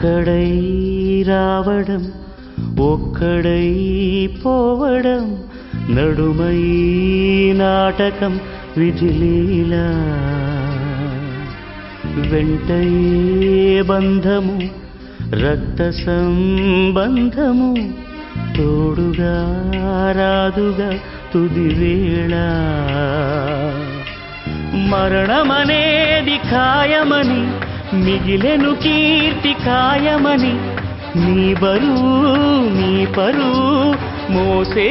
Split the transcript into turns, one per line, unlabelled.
ఒక్కడై రావడం ఒక్కడై పోవడం నడుమై నాటకం విధిలీలా వెంటయే బంధము రక్త సంబంధము తోడుగా రాదుగా తుది వేళ మరణమనేది ఖాయమని మిగిలెను కీర్తి ఖాయమని నీ బరువు నీ పరువు మోసే